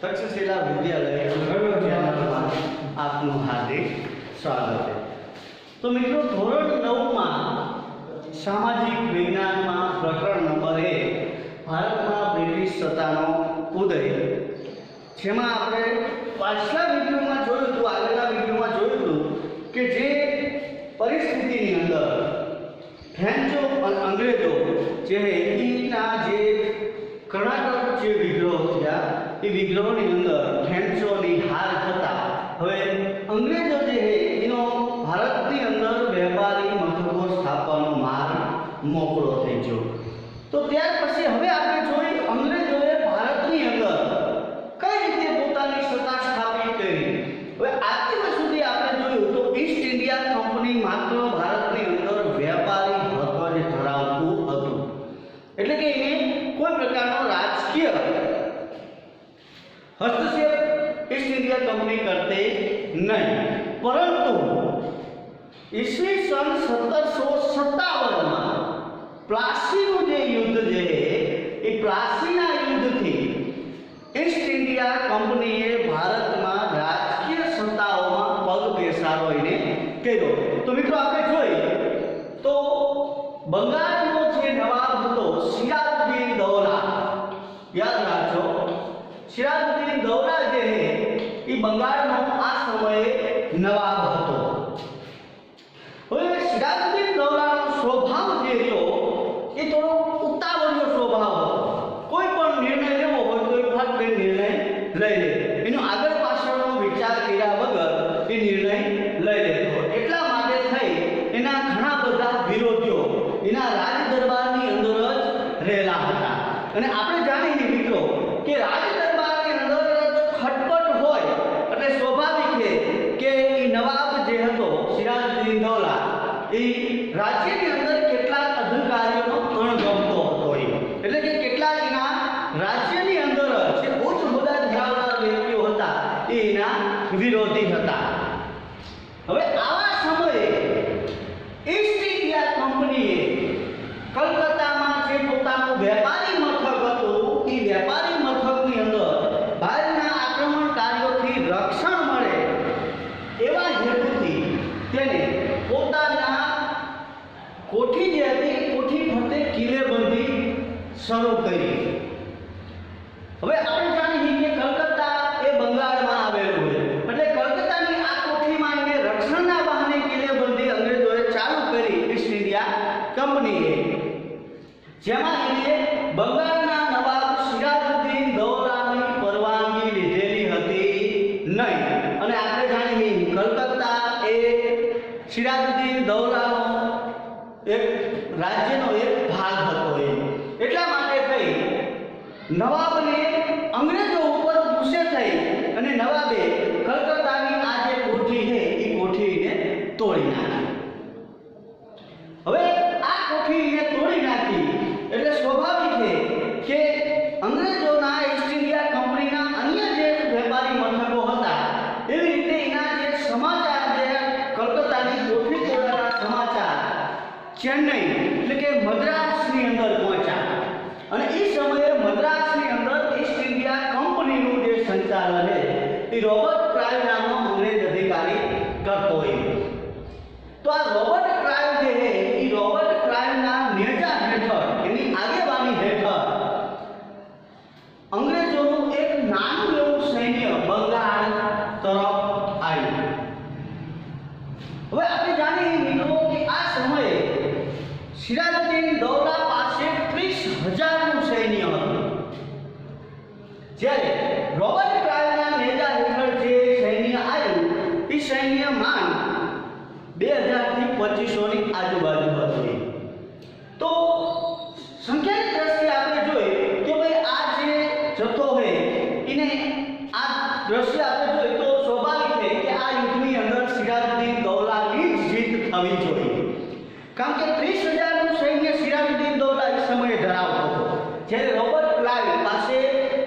तक्षशिला विद्यालय चैनलમાં આપનું હાર્દિક સ્વાગત છે। તો મિત્રો ધોરણ 9 માં સામાજિક વિજ્ઞાનમાં પ્રકરણ નંબર 1 ભારતમાં બ્રિટિશ સત્તાનો ઉદય, જેમાં આપણે પાછલા વિડિયોમાં જોયું હતું, આગળના વિડિયોમાં જોયું હતું કે જે પરિસ્થિતિની અંદર ફ્રેન્ચો અને અંગ્રેજો જે એના જે કર્ણાટક જે વિગ્રહ થયા એ વિગ્રહોની અંદર ફ્રેન્ચોની હાર થતા હવે અંગ્રેજો જે એનો ભારતની અંદર વેપારી મથકો સ્થાપવાનો માર્ગ મોકળો થઈ ગયો। તો ત્યાર પછી હવે આપણે જોઈ અંગ્રેજોએ ભારતની અંદર કઈ રીતે પોતાની સત્તા સ્થાપિત કરી। હવે આટલી સુધી આપણે જોયું તો ઈસ્ટ ઇન્ડિયા કંપની માત્ર ભારતની અંદર વેપારી મહત્વ જ ધરાવતું હતું, એટલે કે એને કોઈ પ્રકારનો રાજકીય હસ્તક્ષેપ ઈસ્ટ ઇન્ડિયા કંપની કરते नहीं, परंतु ईस्वीसन 1757 में प्लासीનું જે યુદ્ધ છે એ પ્લાસીના યુદ્ધથી ઈસ્ટ ઇન્ડિયા કંપનીએ ભારતમાં રાજકીય સત્તાઓમાં પગ બેસાડો એને કર્યો। તો મિત્રો આપણે જોઈ તો બંગાળનો જે નવાબ હતો સિરાજુદ્દીન દૌલા, याद રાખજો સિરાજુદ્દીન દૌલા જે એ બંગાળનો આ સમયે નવાબ હતો। હવે સિરાજુદ્દીન દૌલાનો સ્વભાવ જે હતો એ થોડો ઉતાવળિયો સ્વભાવ હતો। કોઈ પણ નિર્ણય લેવો હોય તો એ ફટ નિર્ણય લઈ લે, એનો આગળ પાછળનો વિચાર કર્યા વગર એ નિર્ણય લઈ લેતો। એટલા માટે થઈ એના ઘણા બધા વિરોધીઓ એના રાજ દરબારની અંદર જ રહેલા હતા। અને આપણે જાણીએ મિત્રો કે રાજ દરબારની અંદર ખટપટ હોય એટલે સ્વાભાવિક છે કે એ નવાબ જે હતો સિરાજુદ્દીન દૌલા એ રાજ્યની અંદર કેટલાક અધિકારીઓનો અણગમતો હતો, એટલે કે કેટલાક એના રાજ્યની અંદર જે ઉચ્ચ હોદ્દા ધરાવનાર વ્યક્તિઓ હતા એ એના વિરોધી હતા। હવે આવા સમયે ઈસ્ટ ઇન્ડિયા કંપનીએ કલકત્તામાં જે પોતાનું વેપારી મથક હતું એ વેપારી મથકની અંદર બહારના આક્રમણકારીઓથી રક્ષણ મળે એવા હેતુથી તેને પોતાના કોઠી જે હતી કોઠી ફરતે કિલ્લેબંધી શરૂ કરી। હવે આપણે જાણીએ કે કલકત્તા એ બંગાળમાં આવેલું છે, એટલે કલકત્તાની આ કોઠીમાં એને રક્ષણના બહાને કિલ્લેબંધી અંગ્રેજોએ ચાલુ કરી ઈસ્ટ ઇન્ડિયા કંપનીએ, જેમાં એને બંગાળના નવાબ સિરાજુદ્દીન દૌલાની પરવાનગી લીધેલી હતી નહીં। અને આપણે જાણીએ કલકત્તા એ સિરાજુદ્દીન દૌલાનો એક રાજ્યનો એક ભાગ હતો, એટલા માટે થઈ નવાબને અંગ્રેજો ઉપર ગુસ્સે થઈ અને નવાબે કલકત્તાની આ જે કોઠી છે એ કોઠીને તોડી નાખી। હવે આ કોઠીને તોડી નાખી એટલે સ્વાભાવિક છે કે અંગ્રેજોના ઈસ્ટ ઇન્ડિયા કંપનીના અન્ય જે વેપારી મથકો હતા એવી રીતે એના જે સમાચાર જે કલકત્તાની કોઠી તોડવાના સમાચાર ચેન્નઈ એટલે કે મદ્રાસની અંદર પહોંચ્યા। અને એ સમયે મદ્રાસની અંદર ઈસ્ટ ઇન્ડિયા કંપનીનું જે સંચાલન છે એ રોબર્ટ ક્લાઇવ નામનો અંગ્રેજ અધિકારી કરતો હોય। તો આ રોબર્ટ ક્લાઇવ જે છે એ રોબર્ટ ક્લાઇવના નેજા હેઠળ એની આગેવાની હેઠળ અંગ્રેજોનું એક નાનું એવું સૈન્ય બંગાળ તરફ આવ્યું। હવે આપણે જાણીએ મિત્રો કે આ સમયે સિરાજુદ્દીન દૌલા પાસે 30,000નું સૈન્ય હતું, જ્યારે રોબર્ટ ક્લાઇવના નેજા હેઠળ જે સૈન્ય આવ્યું એ સૈન્ય માંડ 2000 થી 2500 ની આજુબાજુ હતું। તો સંખ્યાની દ્રષ્ટિએ આપણે જોઈએ કે ભાઈ આ જે જથ્થો હોય એને આ દ્રષ્ટિએ આપણે જોઈએ તો સ્વાભાવિક છે કે આ યુદ્ધની અંદર સિરાજુદ્દીન દૌલાની જ જીત થવી જોઈએ, કારણ કે 30,000નું સૈન્ય સિરાજુદ્દીન દૌલા એ સમયે ધરાવતો હતો, જ્યારે રોબર્ટ ક્લાઇવ પાસે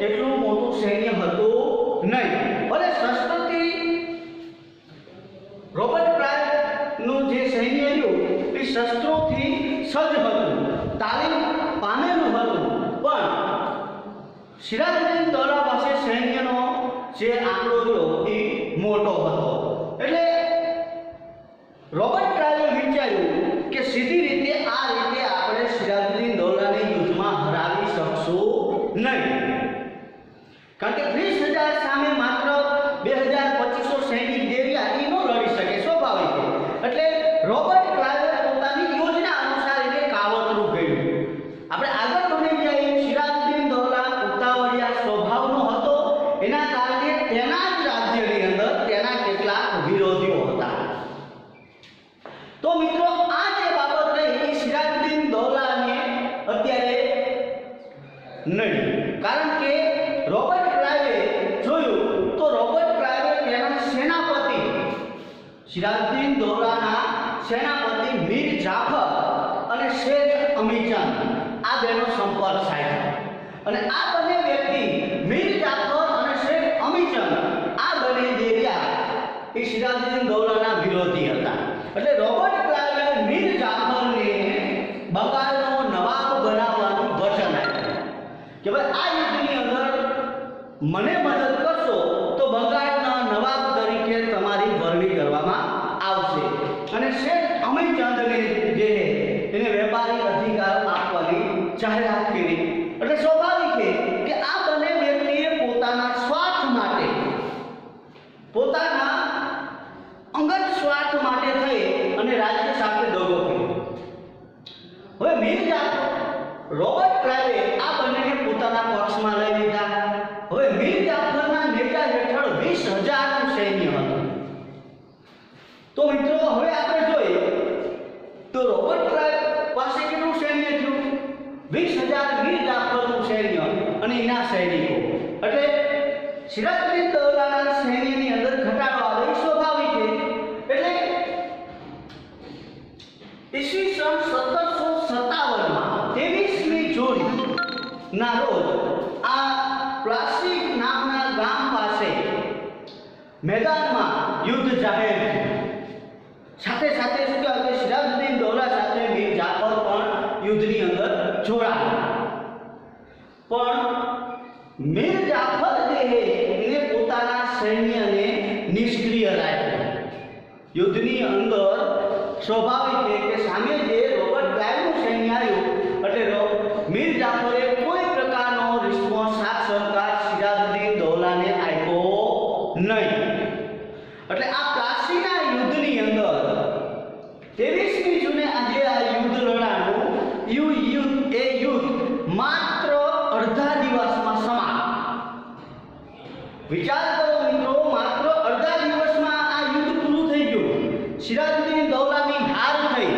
એટલું મોટું સૈન્ય હતું નહીં। ભલે શસ્ત્રથી રોબર્ટ ક્લાઇવનું જે સૈન્ય રહ્યું એ શસ્ત્રોથી સજ્જ હતું, તાલીમ પામેલું હતું, પણ સિરાજુદ્દીન દૌલા પાસે સૈન્યનો જે આંકડો હતો એ મોટો હતો. એટલે રોબર્ટ ક્લાઇવે વિચાર્યું કે સીધી રીતે આ રીતે આપણે સિરાજુદ્દીન દૌલાને યુદ્ધમાં હરાવી શકશું નહીં, કારણ કે 30,000 સામે માત્ર 2,500 સૈનિક જે રહ્યા એ ન લડી શકે, સ્વાભાવિક છે. એટલે રોબર્ટ ક્લાઇવે પોતાની યોજના અનુસાર એને કાવતરું કર્યું. આપણે આગળ વધી જઈએ. સિરાજુદ્દીન દૌલા ઉતાવળિયા સ્વભાવનો હતો, એના કારણે તેના જ રાજ્યની અંદર તેના કેટલાક વિરોધીઓ હતા. તો મિત્રો આ જે બાબત રહી એ સિરાજુદ્દીન દૌલાને અત્યારે નહીં, કારણ કે રોબર્ટ ક્લાઇવે જોયું તો રોબર્ટ ક્લાઇવે તેના સેનાપતિ સિરાજુદ્દીન દૌલાના સેનાપતિ મીર જાફર અને શેખ અમીચંદ આ બેનો સંપર્ક સાધ્યો. અને આ બંને વ્યક્તિ મીર જાફર અને શેખ અમીચંદ આ બંને જે રહ્યા એ સિરાજુદ્દીન દૌલાના વિરોધી હતા. એટલે રોબર્ટ ક્લાઇવે મીર જાફરને બંગાળનો નવાબ બનાવવાનું વચન આપ્યું કે ભાઈ આ યુદ્ધની અંદર મને મદદ કરશો તો બંગાળના નવાબ તરીકે તમારી વરણી કરવામાં આવશે. અને શેખ અમીચંદને જે એને વેપારી અધિકાર આપવાની જાહેરાત કરી. એટલે સ્વાભાવિક છે કે આ બંને વ્યક્તિએ પોતાના સ્વાર્થ માટે, પોતાના અંગત સ્વાર્થ માટે થઈ અને રાજ્ય સાથે દગો કર્યો. હવે મીર જાફર, રોબર્ટ ક્લાઇવે આ બંનેને પોતાના પક્ષમાં લઈ લીધા. હવે મીર જાફરના નેજા હેઠળ 20,000નું સૈન્ય હતું. તો મિત્રો હવે આપણે જોઈએ તો રોબર્ટ ક્લાઇવ પાસે કેટલું સૈન્ય થયું? 20,000 મીર જાફરનું સૈન્ય અને એના સૈનિકો. એટલે સિરાજુદ્દીન દૌલાના સૈન્યની અંદર ઘટાડો આવે એ સ્વાભાવિક છે. એટલે ઈસવીસન 1757માં 23મી જૂન ના રોજ આ પ્લાસી નામના ગામ પાસે મેદાનમાં યુદ્ધ જાહેર થયું. સાથે સાથે શું કહેવાય કે સિરાજુદ્દીન દૌલા સાથે મીર જાફર પણ યુદ્ધની અંદર જોડાયા. પણ મીર જાફર જે છે એને પોતાના સૈન્યને નિષ્ક્રિય રાખ્યો. યુદ્ધની અંદર સ્વાભાવિક છે કે સામે જે રોબર્ટ ક્લાઇવનું સૈન્ય આવ્યું એટલે મીર જાફરે કોઈ પ્રકારનો રિસ્પોન્સ, સાથ સહકાર સિરાજુદ્દીન દૌલાને આપ્યો નહીં. એટલે આ પ્લાસીના યુદ્ધની અંદર 23મી જૂને આજે આ યુદ્ધ લડાનું યુદ્ધ માત્ર અડધા દિવસમાં સમાપ્ત. વિચાર કરો મિત્રો, માત્ર અડધા દિવસમાં આ યુદ્ધ પૂરું થઈ ગયું. સિરાજુદ્દીન દૌલાની હાર થઈ.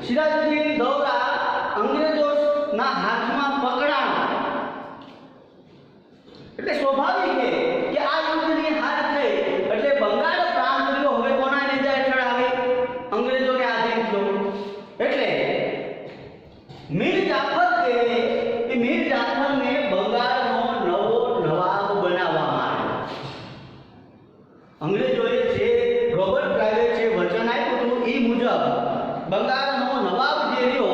સિરાજુદ્દીન દૌલા અંગ્રેજોના હાથમાં પકડાણો. એટલે સ્વાભાવિક છે કે આ યુદ્ધની હાર થઈ એટલે બંગાળ પ્રાંત હવે કોના નેજા હેઠળ આવે? અંગ્રેજોને આધીન થયો. એટલે મીર જાફર એ મીર જાફરને બંગાળનો નવો નવાબ બનાવવામાં આવ્યો. અંગ્રેજોએ જે રોબર્ટ ક્લાઇવે જે વચન આપ્યું હતું એ મુજબ બંગાળનો નવાબ જે રહ્યો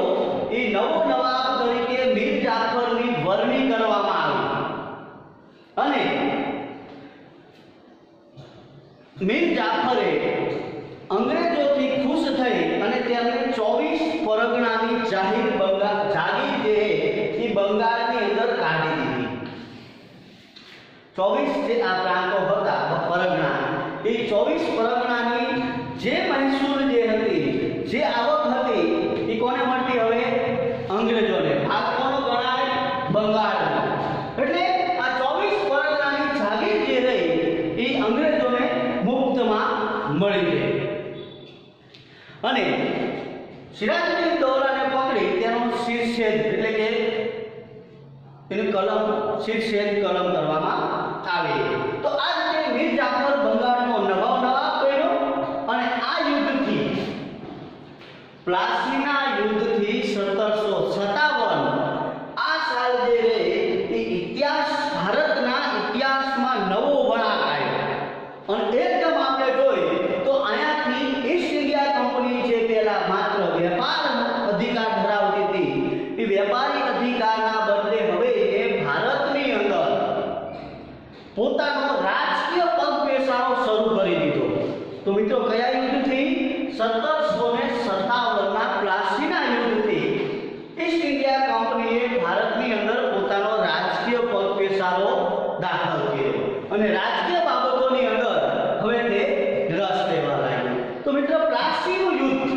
એ નવો નવાબ તરીકે મીર જાફરની વરણી કરવામાં આવી. અને મીર જાફરે અંગ્રેજોથી ખુશ થઈ અને તેમને 24 પરગણાની જાગીર જે એ બંગાળની અંદર કાઢી દીધી. 24 જે આ પ્રાંતો હતા પરગણા, એ 24 પરગણાની જે મહેસૂલ જે હતી, જે આવક હતી એ કોને મળતી? હવે અંગ્રેજોને. ભાગ કોનો ગણાય? બંગાળનો. એટલે આ 24 પરગણાની જાગીર જે રહી એ અંગ્રેજોને મુક્તમાં મળી ગઈ. અને સિરાજુદ્દીન દૌલાને પકડી તેનો શિરછેદ એટલે કે એની શિરછેદ કલમ કરવામાં આવી. તો આ રીતે મીર જાફર બંગાળનો નવાબ બન્યો. અને આ યુદ્ધથી, પ્લાસીના યુદ્ધથી 1757 આ સાલ જે રહે એ ઇતિહાસ, ભારતના ઇતિહાસમાં નવો વળાંક આવ્યો. અને એકદમ આપણે જોઈએ તો અહીંયાથી ઈસ્ટ ઇન્ડિયા કંપની જે પહેલા માત્ર વેપાર અધિકાર ધરાવતી હતી એ વેપારી અધિકારના બદલે હવે એ ભારતની અંદર પોતાનો રાજકીય કયા યુદ્ધથી? 1757ના પ્લાસીના યુદ્ધથી ઈસ્ટ ઇન્ડિયા કંપનીએ ભારતની અંદર પોતાનો રાજકીય પગપેસારો દાખલ કર્યો અને રાજકીય બાબતોની અંદર હવે તે રસ લેવા લાગ્યો. તો મિત્રો પ્લાસીનું યુદ્ધ,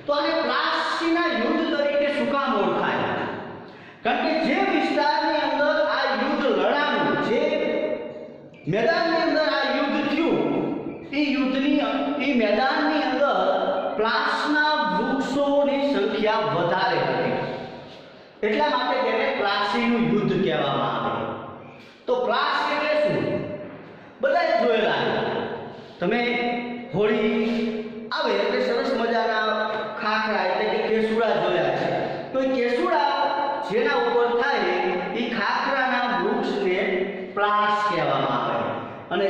તો આને પ્લાસીના યુદ્ધ તરીકે શું કામ ઓળખાય? કારણ કે જે વિસ્તારની અંદર આ યુદ્ધ લડાયું, જે મેદાનની અંદર આ યુદ્ધ થયું, એ મેદાનની અંદર પ્લાસના વૃક્ષોની સંખ્યા વધારે હતી, એટલા માટે તેને પ્લાસીનું યુદ્ધ કહેવામાં આવે. તો પ્લાસ એટલે શું? બધાએ જોયેલા, તમે હોળી આવે એટલે સરસ મજાના ખાખરા એટલે કે કેસુડા જોયા છે. તો એ કેસુડા જેના ઉપર થાય એ ખાખરાના વૃક્ષને પ્લાસ કહેવામાં આવે અને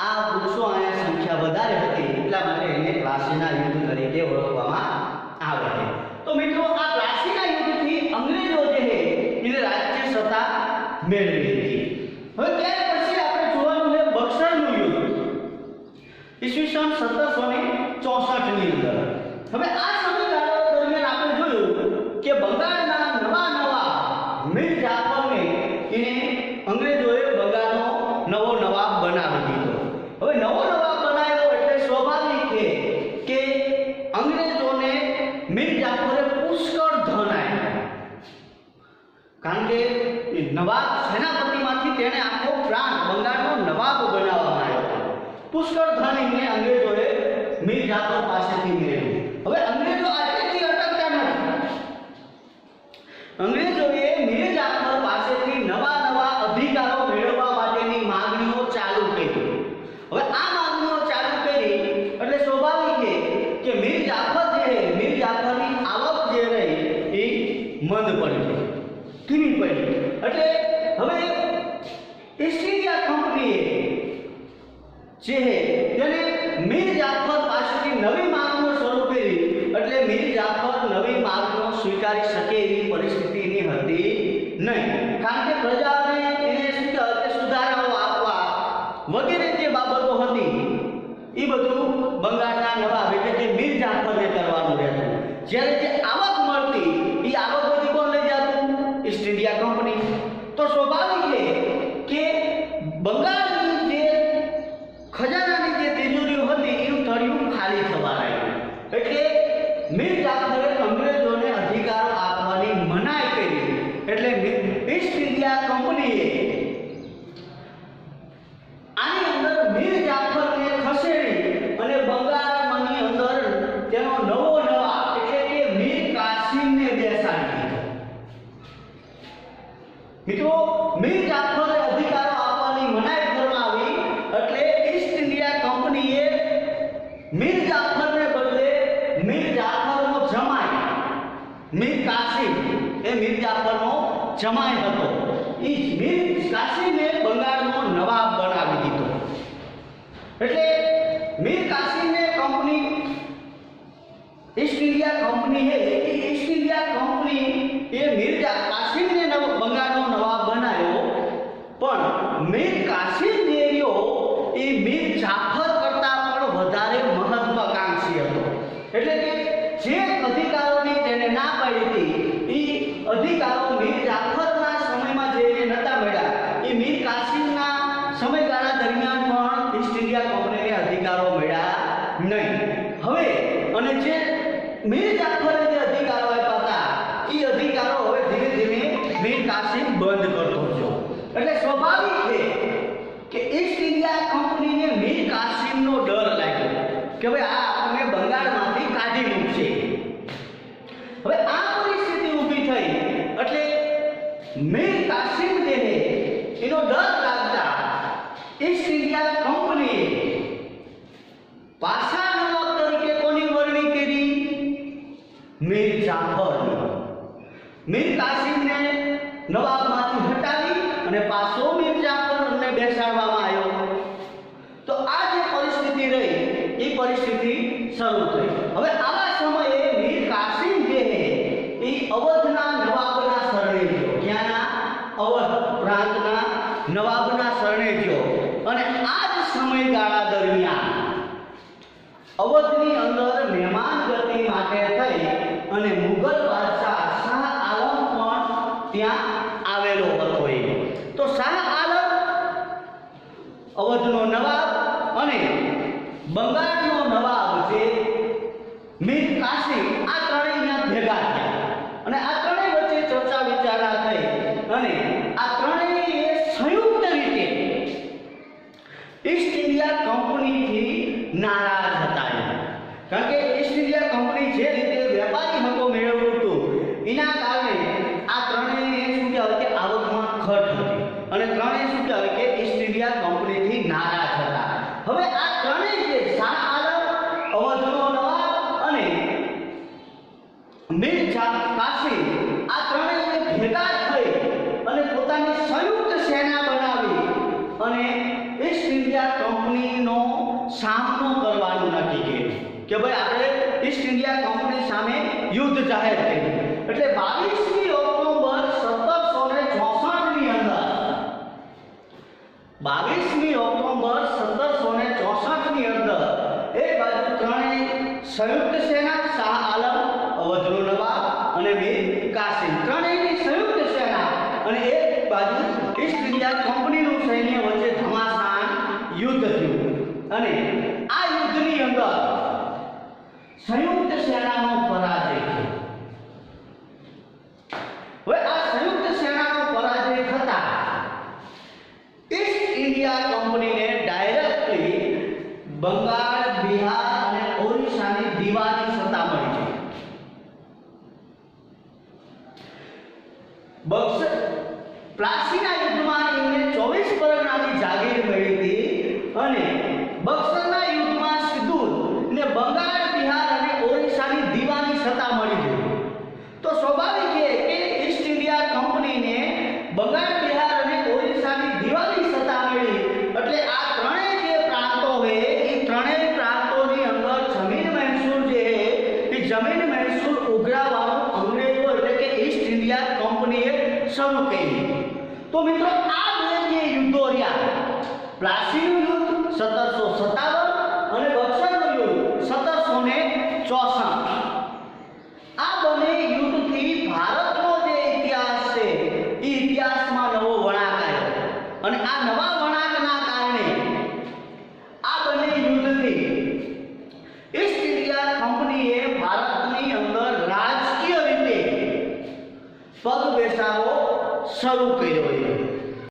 આ વૃક્ષો અહીંયા સંખ્યા વધારે હતી એટલા માટે એને પ્લાસીના યુદ્ધ તરીકે ઓળખવામાં આવે છે. તો મિત્રો આ પ્લાસીના યુદ્ધથી અંગ્રેજો જે છે એને રાજ્ય સત્તા મેળવી હતી. હવે ત્યાર પછી આપણે જોવાનું છે બક્સરનું યુદ્ધ ઈસવીસન 1764 ની અંદર. હવે આ સમયગાળા દરમિયાન આપણે જોયું કે બંગાળના નવા મીર જાફરને એને અંગ્રેજોએ બંગાળનો નવો નવાબ બનાવી દીધો. હવે નવો નવાબ બનાવ્યો એટલે સ્વાભાવિક છે કે અંગ્રેજોને મીર જાફરે પુષ્કળ ધન આપ્યું, કારણ કે નવાબ સેનાપતિમાંથી તેને આખો પ્રાંત બંગાળનો નવાબ બનાવવામાં આવ્યો. પુષ્કળ ધન એમને અંગ્રેજોએ મીર જાફર પાસેથી મેળવ્યું. હવે અંગ્રેજો આટલેથી અટકતા નથી. અંગ્રેજોએ મીર જાફર પાસેથી નવા અધિકારો મેળવવા માટેની માંગણીઓ ચાલુ કરી. હવે આ માંગણીઓ ચાલુ કરી એટલે સ્વાભાવિક છે કે મીર જાફરની આવક જે રહી એ મંદ પડી ગઈ, ધીમી પડી. એટલે હવે ઈસ્ટ ઇન્ડિયા કંપનીએ જે તેને મીર જાફર પાસેથી નવી માંગણીઓ શરૂ કરી એટલે મીર જાફર નવી માંગણીઓ સ્વીકારી શકે એવી પરિસ્થિતિની હતી નહીં, કારણ કે પ્રજાને એને સુધારાઓ આપવા વગેરે જે બાબતો હતી એ બધું બંગાળના નવાબ એટલે કે મીર જાફરને કરવાનું રહેતું. જ્યારે જે આવક મળતી એ આવક બધી કોણ લઈ જતું? East India company. તો સ્વાભાવિક છે કે બંગાળની જે ખજાનાની જે તિજોરીઓ હતી એનું તળિયું ખાલી થવા લાગ્યું. એટલે મીર જાફરે અંગ્રેજોને અધિકારો આપવાની મનાઈ કરી. એટલે ઈસ્ટ ઇન્ડિયા કંપનીએ આની અંદર મીર જાફરને ખસેડી અને બંગાળની અંદર તેનો નવો નવાબ એટલે કે મીર કાસિમને બેસાડી દીધો. મિત્રો મીર જાફરે અધિકારો આપવાની મનાઈ કરવામાં આવી એટલે ઈસ્ટ ઇન્ડિયા કંપનીએ મીર જાફરને બદલે મીર જાફરનો જમાઈ મીર કાસિમ, એ મીર જાફરનો જમાઈ હતો, એ મીર કાસિમને બંગાળનો નવાબ બનાવી દીધો. એટલે મીર કાસિમને કંપની ઈસ્ટ ઇન્ડિયા કંપની છે એ ઈસ્ટ ઇન્ડિયા કંપની એ મીર કાસિમને બંગાળનો નવાબ બનાવ્યો, પણ મીર કાસિમ જે રહ્યો એ મીર જાફર કરતા પણ વધારે મહત્વાકાંક્ષી હતો. એટલે કે જે અધિકારોની તેને ના પાડી હતી એ અધિકારો મીર જાફરના સમયમાં જે નહોતા મળ્યા એ મીર કાસિમના સમયગાળા દરમિયાન પણ ઈસ્ટ ઇન્ડિયા કંપનીને અધિકારો મળ્યા નહીં. હવે અને જે મીર જાફરે જે અધિકારો આપ્યા હતા એ અધિકારો હવે ધીમે ધીમે મીર કાસિમ બંધ કરતો ગયો. એટલે સ્વાભાવિક છે કે ઈસ્ટ ઇન્ડિયા કંપનીને મીર કાસિમનો ડર લાગ્યો કે ભાઈ આ આપણને બંગાળમાંથી કાઢી મૂકશે. હવે આ પરિસ્થિતિ ઊભી થઈ એટલે મીર કાસિમ જે છે એનો ડર લાગતા ઈસ્ટ ઇન્ડિયા કંપનીએ પાછા નવાબ તરીકે કોની વરણી કરી? મીર જાફરની. મીર કાસિમને નવાબમાંથી હટાવી અને પાછો મીર જાફરને બેસાડવામાં આવ્યો. તો આ જે પરિસ્થિતિ રહી એ પરિસ્થિતિ શરૂ થઈ. હવે આવા સમયે મીર કાસિમ જે છે એ અવધના નવાબના શરણે ગયો. ક્યાંના? અવધ પ્રાંતના નવાબના શરણે ગયો. અને આ જ સમયગાળા દરમિયાન અવધની અંદર મહેમાન ગતિ માટે થઈ અને મુગલ બાદશાહ શાહ આલમ પણ ત્યાં આવેલો હતો. તો શાહ આલમ, અવધનો નવાબ અને બંગાળનો નવાબ જે મીર કાસિમ, આ ત્રણેય ભેગા થયા અને આ ત્રણેય વચ્ચે ચર્ચા વિચારણા થઈ અને આ ત્રણેય સંયુક્ત રીતે ઈસ્ટ ઇન્ડિયા કંપનીથી નારાજ હતા. કારણ કે ઈસ્ટ ઇન્ડિયા કંપની જે રીતે વેપારી હકો મેળવતું હતું એના કારણે આ ત્રણેય શું કહેવાય કે આવકમાં ઘટ હતી અને ત્રણેય શું કહેવાય કે ઈસ્ટ ઇન્ડિયા કંપનીથી નારાજ હતા. હવે આ ત્રણેય જે શાહ આલમ, અવધનો નવાબ અને મીર કાસિમ, આ ત્રણેય ભેગા થઈ અને પોતાની સંયુક્ત સેના બનાવી અને ઈસ્ટ ઇન્ડિયા કંપનીનો સામનો કરવાનું નક્કી કર્યું કે ભાઈ આપણે ઈસ્ટ ઇન્ડિયા કંપની સામે યુદ્ધ જાહેર કર્યું. એટલે 22મી ઓક્ટોબર 1764ની અંદર 22મી ઓક્ટોબર 1764ની અંદર એક બાજુ ત્રણેય સંયુક્ત સેના, શાહ આલમ, અવધનો નવાબ અને મીર કાસિમ, ત્રણેયની સંયુક્ત સેના અને એક બાજુ ઈસ્ટ ઇન્ડિયા કંપનીનું સૈન્ય વચ્ચે ઘમાસાન યુદ્ધ થયું અને આ યુદ્ધની અંદર સંયુક્ત સેનાનો પરાજય થયો. હવે આ સંયુક્ત સેનાનો પરાજય થતા ઈસ્ટ ઇન્ડિયા કંપનીને ડાયરેક્ટલી બંગાળ, બિહાર અને ઓરિસ્સાની દીવાની સત્તા મળી છે. પ્લાસીના યુદ્ધમાં એમને 24 પરગણાની જાગીર મળી હતી અને બક્સરના યુદ્ધમાં સીધું ને બંગાળ, બિહાર અને ઓરિસ્સાની દીવાની સત્તા મળી હતી. તો સ્વાભાવિક છે કે ઈસ્ટ ઇન્ડિયા કંપનીને બંગાળ, બિહાર અને ઓરિસ્સાની દીવાની સત્તા મળી એટલે આ ત્રણેય જે પ્રાંતો છે એ ત્રણેય પ્રાંતોની અંદર જમીન મહેસૂલ જે છે એ જમીન મહેસૂલ ઉઘરાવવાનું અંગ્રેજો એટલે કે ઈસ્ટ ઇન્ડિયા કંપનીએ શરૂ કરી. તો મિત્રો આ બે જે યુદ્ધો રહ્યા, પ્લાસીનું યુદ્ધ 1757 અને બક્સરનું યુદ્ધ 1764, આ બંને યુદ્ધથી ભારતનો જે ઇતિહાસ છે એ ઇતિહાસમાં નવો વળાંક આવ્યો અને આ નવા વળાંકના કારણે આ બંને યુદ્ધથી ઈસ્ટ ઇન્ડિયા કંપનીએ ભારતની અંદર રાજકીય રીતે પગ બેસાડવો શરૂ કર્યો.